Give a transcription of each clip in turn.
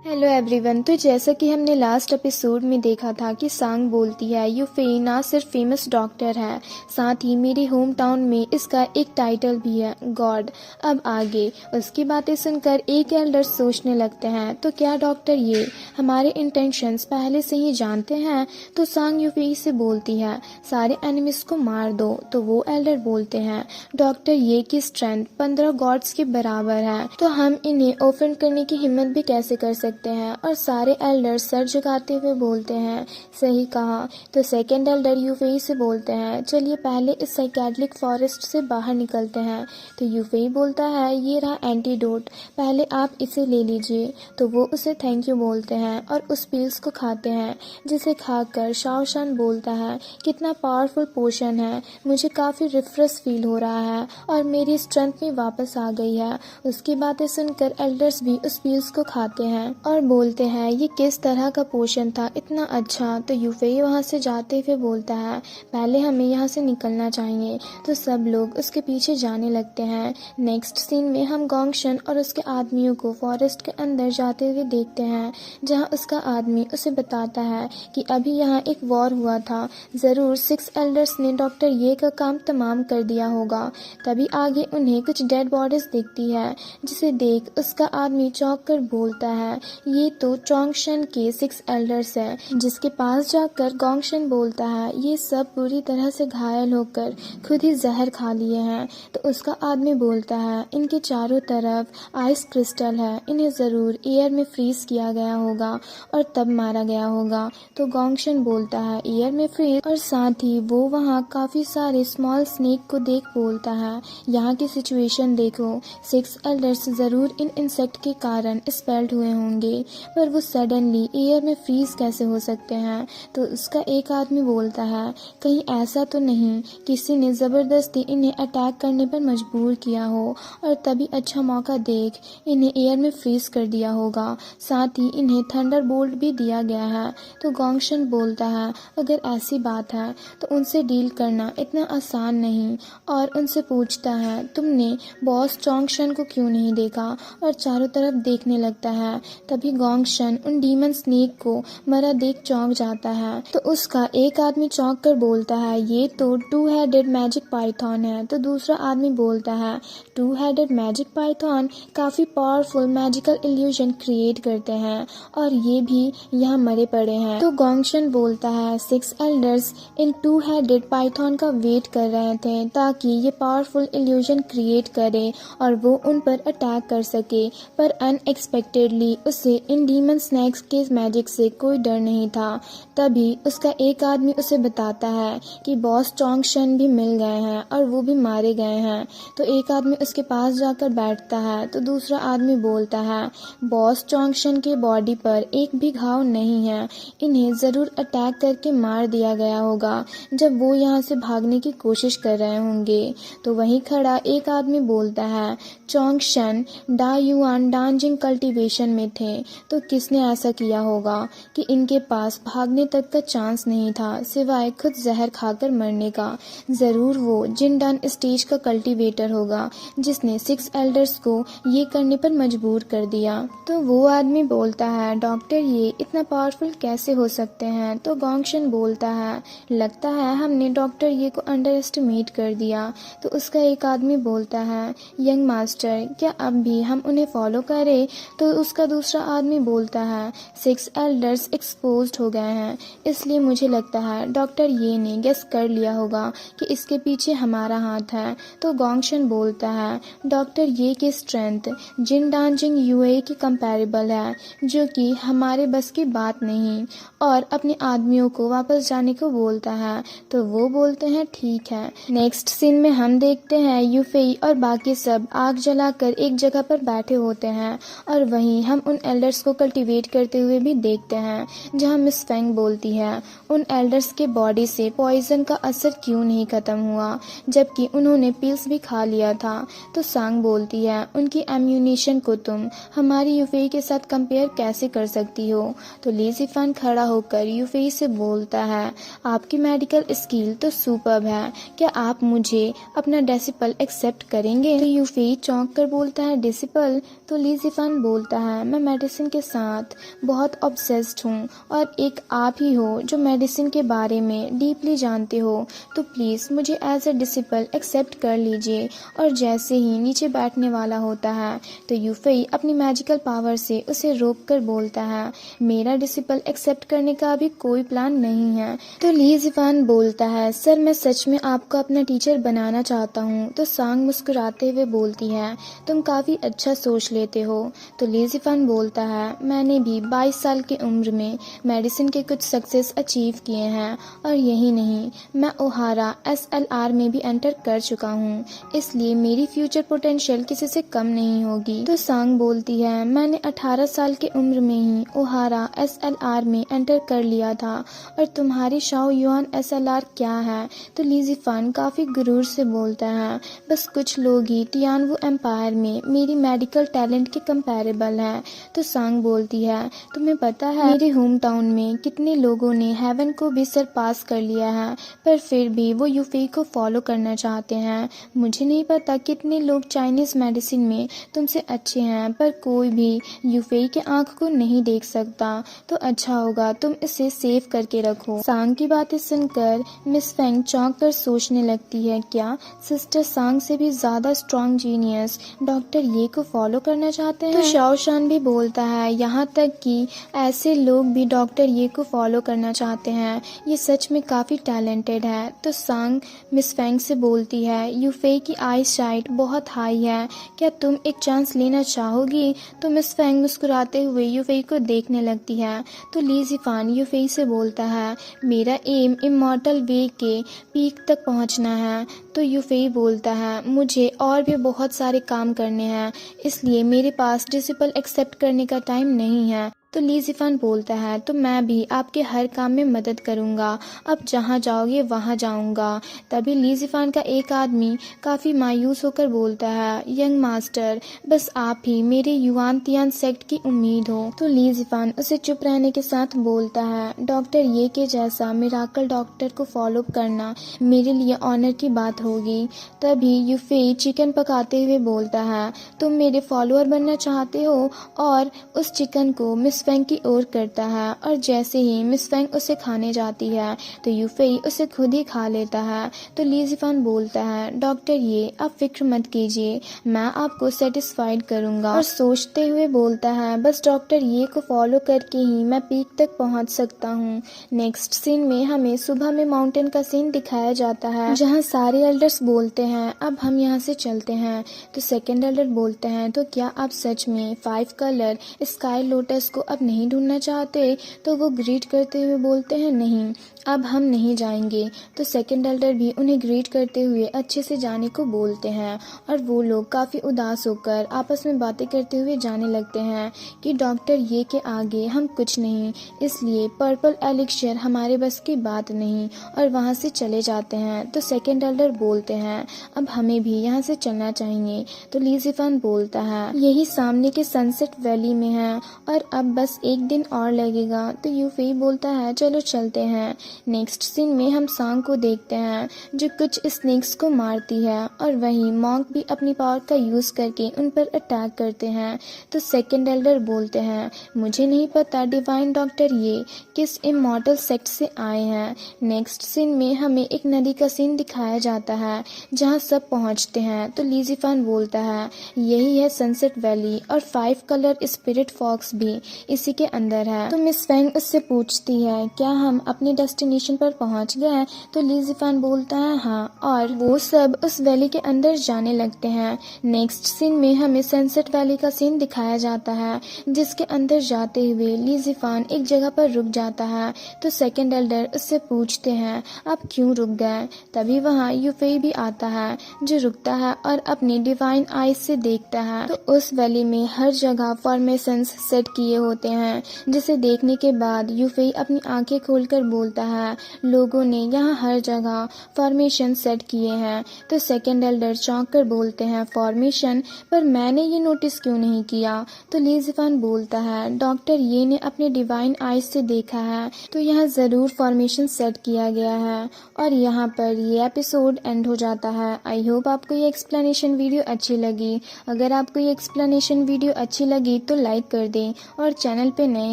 Hello everyone. तो जैसा कि हमने लास्ट एपिसोड में देखा था कि सांग बोलती है यूफेई ना सिर्फ फेमस डॉक्टर है, साथ ही मेरे होम टाउन में इसका एक टाइटल भी है, गॉड। अब आगे उसकी बातें सुनकर एक एल्डर सोचने लगते हैं, तो क्या डॉक्टर ये हमारे इंटेंशंस पहले से ही जानते हैं? तो सांग यूफेई से बोलती है सारे एनिमीज को मार दो। तो वो एल्डर बोलते हैं डॉक्टर ये की स्ट्रेंथ 15 गॉड्स के बराबर है, तो हम इन्हें ऑफेंड करने की हिम्मत भी कैसे कर सकते हैं। और सारे एल्डर सर झुकाते हुए बोलते हैं सही कहा। तो सेकंड एल्डर यूफेई से बोलते हैं चलिए पहले इस साइकेडलिक फॉरेस्ट से बाहर निकलते हैं। तो यूफेई बोलता है ये रहा एंटीडोट, पहले आप इसे ले लीजिए। तो वो उसे थैंक यू बोलते हैं और उस पिल्स को खाते हैं, जिसे खाकर शाओशान बोलता है कितना पावरफुल पोशन है, मुझे काफ़ी रिफ्रेश फील हो रहा है और मेरी स्ट्रेंथ में वापस आ गई है। उसकी बातें सुनकर एल्डर्स भी उस पिल्स को खाते हैं और बोलते हैं ये किस तरह का पोशन था, इतना अच्छा। तो यूफेई वहाँ से जाते हुए बोलता है पहले हमें यहाँ से निकलना चाहिए। तो सब लोग उसके पीछे जाने लगते हैं। नेक्स्ट सीन में हम गोंगशन और उसके आदमियों को फॉरेस्ट के अंदर जाते हुए देखते हैं, जहाँ उसका आदमी उसे बताता है कि अभी यहाँ एक वॉर हुआ था, ज़रूर 6 एल्डर्स ने डॉक्टर ये का काम तमाम कर दिया होगा। तभी आगे उन्हें कुछ डेड बॉडीज दिखती है, जिसे देख उसका आदमी चौंक कर बोलता है ये तो चोंगशन के 6 एल्डर्स है। जिसके पास जाकर गोंगशन बोलता है ये सब पूरी तरह से घायल होकर खुद ही जहर खा लिए हैं। तो उसका आदमी बोलता है इनके चारों तरफ आइस क्रिस्टल है, इन्हें ज़रूर एयर में फ्रीज किया गया होगा और तब मारा गया होगा। तो गोंगशन बोलता है एयर में फ्रीज, और साथ ही वो वहाँ काफ़ी सारे स्मॉल स्नेक को देख बोलता है यहाँ की सिचुएशन देखो, 6 एल्डर्स ज़रूर इन इंसेक्ट के कारण स्पेल्ड हुए होंगे, पर वो सडनली एयर में फ्रीज कैसे हो सकते हैं। तो उसका एक आदमी बोलता है कहीं ऐसा तो नहीं किसी ने ज़बरदस्ती इन्हें अटैक करने पर मजबूर किया हो और तभी अच्छा मौका देख इन्हें एयर में फ्रीज कर दिया होगा, साथ ही इन्हें थंडर बोल्ट भी दिया गया है। तो गोंगशन बोलता है अगर ऐसी बात है तो उनसे डील करना इतना आसान नहीं, और उनसे पूछता है तुमने बॉस चोंगशन को क्यों नहीं देखा, और चारों तरफ देखने लगता है। तभी गोंगशन उन डीमन स्नेक को मरा देख चौंक जाता है। तो उसका एक आदमी चौंक कर बोलता है ये तो 2 हेडेड मैजिक पाइथन है। तो दूसरा आदमी बोलता है 2 हेडेड मैजिक पाइथन काफ़ी पावरफुल मैजिकल इल्यूजन क्रिएट करते हैं और ये भी यहाँ मरे पड़े हैं। तो गोंगशन बोलता है 6 एल्डर्स इन 2 हेडेड पाइथन का वेट कर रहे थे ताकि ये पावरफुल इल्यूजन क्रिएट करे और वो उन पर अटैक कर सके, पर अनएक्सपेक्टेडली उसे इन डीमन स्नैक्स के मैजिक से कोई डर नहीं था। तभी उसका एक आदमी उसे बताता है कि बॉस चोंगशन भी मिल गए हैं और वो भी मारे गए हैं। तो एक आदमी उसके पास जाकर बैठता है, तो दूसरा आदमी बोलता है बॉस चोंगशन के बॉडी पर एक भी घाव नहीं है, इन्हें ज़रूर अटैक करके मार दिया गया होगा जब वो यहाँ से भागने की कोशिश कर रहे होंगे। तो वहीं खड़ा एक आदमी बोलता है चोंगशन डा युआन डांजिंग कल्टीवेशन में थे, तो किसने ऐसा किया होगा कि इनके पास भागने तक का चांस नहीं था सिवाय खुद जहर खाकर मरने का। ज़रूर वो जिनडान स्टेज का कल्टीवेटर होगा जिसने 6 एल्डर्स को ये करने पर मजबूर कर दिया। तो वो आदमी बोलता है डॉक्टर ये इतना पावरफुल कैसे हो सकते हैं। तो गोंगशन बोलता है लगता है हमने डॉक्टर ये को अंडर एस्टिमेट कर दिया। तो उसका एक आदमी बोलता है यंग मास्टर क्या अब भी हम उन्हें फॉलो करें। तो उसका दूसरा आदमी बोलता है 6 एल्डर्स एक्सपोज्ड हो गए हैं, इसलिए मुझे लगता है डॉक्टर ये ने गेस कर लिया होगा कि इसके पीछे हमारा हाथ है। तो गोंगशन बोलता है डॉक्टर ये की स्ट्रेंथ जिन डांजिंग यूए की कंपैरेबल है, जो कि हमारे बस की बात नहीं, और अपने आदमियों को वापस जाने को बोलता है। तो वो बोलते हैं ठीक है। नेक्स्ट सीन में हम देखते हैं यूफेई और बाकी सब आग जलाकर एक जगह पर बैठे होते हैं, और वहीं हम उन एल्डर्स को कल्टीवेट करते हुए भी देखते हैं, जहां मिस फेंग बोलती है उन एल्डर्स के बॉडी से पॉइजन का असर क्यों नहीं खत्म हुआ जबकि उन्होंने पिल्स भी खा लिया था। तो सांग बोलती है उनकी एम्यूनेशन को तुम हमारी यूफेई के साथ कंपेयर कैसे कर सकती हो। तो लीजीफान खड़ा होकर यूफेई से बोलता है आपकी मेडिकल स्किल तो सुपर्ब है, क्या आप मुझे अपना डिसिपल एक्सेप्ट करेंगे। तो यूफेई चौंक कर बोलता है डिसिपल, तो ली जिफान बोलता है मैं मेडिसिन के साथ बहुत ऑब्सेस्ड हूँ और एक आप ही हो जो मेडिसिन के बारे में डीपली जानते हो, तो प्लीज़ मुझे एज अ डिसिपल एक्सेप्ट कर लीजिए। और जैसे ही नीचे बैठने वाला होता है तो यूफेई अपनी मैजिकल पावर से उसे रोक कर बोलता है मेरा डिसिपल एक्सेप्ट करने का अभी कोई प्लान नहीं है। तो ली जिफान बोलता है सर मैं सच में आपको अपना टीचर बनाना चाहता हूँ। तो सांग मुस्कुराते हुए बोलती है तुम काफ़ी अच्छा सोच लेते हो। तो ली जिफान बोलता है मैंने भी 22 साल की उम्र में मेडिसिन के कुछ सक्सेस अचीव किए हैं और यही नहीं, मैं ओहारा SLR में भी एंटर कर चुका हूँ, इसलिए मेरी फ्यूचर पोटेंशियल किसी से कम नहीं होगी। तो सांग बोलती है मैंने 18 साल की उम्र में ही ओहारा SLR में एंटर कर लिया था और तुम्हारी शाओ युआन SLR क्या है। तो ली जिफान काफ़ी गुरूर से बोलता है बस कुछ लोग ही तियानवु एम्पायर में मेरी मेडिकल टैलेंट के कंपैरेबल है। तो सांग बोलती है तुम्हें पता है मेरे होम टाउन में कितने लोगों ने हेवन को भी सरपास कर लिया है, पर फिर भी वो यूफेई को फॉलो करना चाहते हैं। मुझे नहीं पता कितने लोग चाइनीज मेडिसिन में तुमसे अच्छे हैं, पर कोई भी यूफेई के आंख को नहीं देख सकता। तो अच्छा होगा तुम इसे सेव करके रखो। सांग की बातें सुनकर मिस फेंग चौंक कर सोचने लगती है क्या सिस्टर सांग से भी ज्यादा स्ट्रॉन्ग जीनियस डॉक्टर ये को फॉलो करना चाहते हैं। तो शाओ शान भी बोलता है यहाँ तक कि ऐसे लोग भी डॉक्टर ये को फॉलो करना चाहते हैं, ये सच में काफी टैलेंटेड है। तो सांग मिस फेंग से बोलती है यूफेई की आई साइट बहुत हाई है, क्या तुम एक चांस लेना चाहोगी। तो मिस फेंग मुस्कुराते हुए यूफेई को देखने लगती है। तो ली जिफान यूफेई से बोलता है मेरा एम इमॉर्टल वे के पीक तक पहुंचना है। तो यूफेई बोलता है मुझे और भी बहुत सारे काम करने हैं, इसलिए मेरे पास डिसिपल एक्सेप्ट करने का टाइम नहीं है। तो ली जिफान बोलता है तो मैं भी आपके हर काम में मदद करूंगा, अब जहाँ जाओगे वहाँ जाऊंगा। तभी ली जिफान का एक आदमी काफ़ी मायूस होकर बोलता है यंग मास्टर बस आप ही मेरे युआन तियान सेक्ट की उम्मीद हो। तो ली जिफान उसे चुप रहने के साथ बोलता है डॉक्टर ये के जैसा मिराकल डॉक्टर को फॉलो करना मेरे लिए ऑनर की बात होगी। तभी यूफेई चिकन पकाते हुए बोलता है तुम मेरे फॉलोअर बनना चाहते हो, और उस चिकन को मिस फेंग की ओर करता है और जैसे ही मिस फेंग उसे खाने जाती है तो यूफेई उसे खुद ही खा लेता है। तो ली जिफान बोलता है डॉक्टर ये आप फिक्र मत कीजिए, मैं आपको सेटिस्फाइड करूंगा। और सोचते हुए बोलता है बस डॉक्टर ये को फॉलो करके ही मैं पीक तक पहुंच सकता हूं। नेक्स्ट सीन में हमें सुबह में माउंटेन का सीन दिखाया जाता है जहां सारे एल्डर्स बोलते हैं अब हम यहाँ से चलते हैं। तो सेकेंड एल्डर बोलते हैं तो क्या आप सच में 5 कलर स्काई लोटस को अब नहीं ढूंढना चाहते। तो वो ग्रीट करते हुए बोलते हैं नहीं अब हम नहीं जाएंगे। तो सेकंड एल्डर भी उन्हें ग्रीट करते हुए अच्छे से जाने को बोलते हैं और वो लोग काफ़ी उदास होकर आपस में बातें करते हुए जाने लगते हैं कि डॉक्टर ये के आगे हम कुछ नहीं, इसलिए पर्पल एलिक्शियर हमारे बस की बात नहीं, और वहाँ से चले जाते हैं। तो सेकंड एल्डर बोलते हैं अब हमें भी यहाँ से चलना चाहिए। तो ली जिफान बोलता है यही सामने के सनसेट वैली में है और अब बस एक दिन और लगेगा। तो यूफेई बोलता है चलो चलते हैं। नेक्स्ट सीन में हम सांग को देखते हैं जो कुछ स्नेक्स को मारती है और वहीं मॉन्क भी अपनी पावर का यूज करके उन पर अटैक करते हैं। तो सेकंड एल्डर बोलते हैं मुझे नहीं पता डिवाइन डॉक्टर ये किस इमॉर्टल सेक्ट से आए हैं। नेक्स्ट सीन में हमें एक नदी का सीन दिखाया जाता है जहां सब पहुंचते हैं। तो ली जिफान बोलता है यही है सनसेट वैली और 5 कलर स्पिरिट फॉक्स भी इसी के अंदर है। तो मिस फेंग उससे पूछती है क्या हम अपने डेस्टिनेशन पर पहुंच गए। तो ली जिफान बोलता है हाँ, और वो सब उस वैली के अंदर जाने लगते हैं। नेक्स्ट सीन में हमें सनसेट वैली का सीन दिखाया जाता है जिसके अंदर जाते हुए ली जिफान एक जगह पर रुक जाता है। तो सेकंड एल्डर उससे पूछते हैं आप क्यों रुक गए। तभी वहाँ यूफेई भी आता है जो रुकता है और अपनी डिवाइन आईज से देखता है। तो उस वैली में हर जगह फॉर्मेशंस सेट किए होते होते हैं, जिसे देखने के बाद यूफेई अपनी आंखें खोलकर बोलता है, लोगों ने यहाँ हर जगह फॉर्मेशन सेट किए हैं। तो सेकंड एल्डर चौंक कर बोलते हैं, फॉर्मेशन, पर मैंने ये नोटिस क्यों नहीं किया। तो ली ज़िफ़ान बोलता है, डॉक्टर ये ने अपने डिवाइन आइज से देखा है, तो यहाँ ज़रूर फॉर्मेशन सेट किया गया है। और यहाँ पर ये एपिसोड एंड हो जाता है। आई होप आपको ये एक्सप्लेनेशन वीडियो अच्छी लगी। अगर आपको ये एक्सप्लेनेशन वीडियो अच्छी लगी तो लाइक कर दें, और चैनल पे नए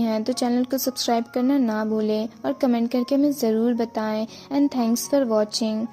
हैं तो चैनल को सब्सक्राइब करना ना भूलें, और कमेंट करके हमें ज़रूर बताएं। And thanks for watching.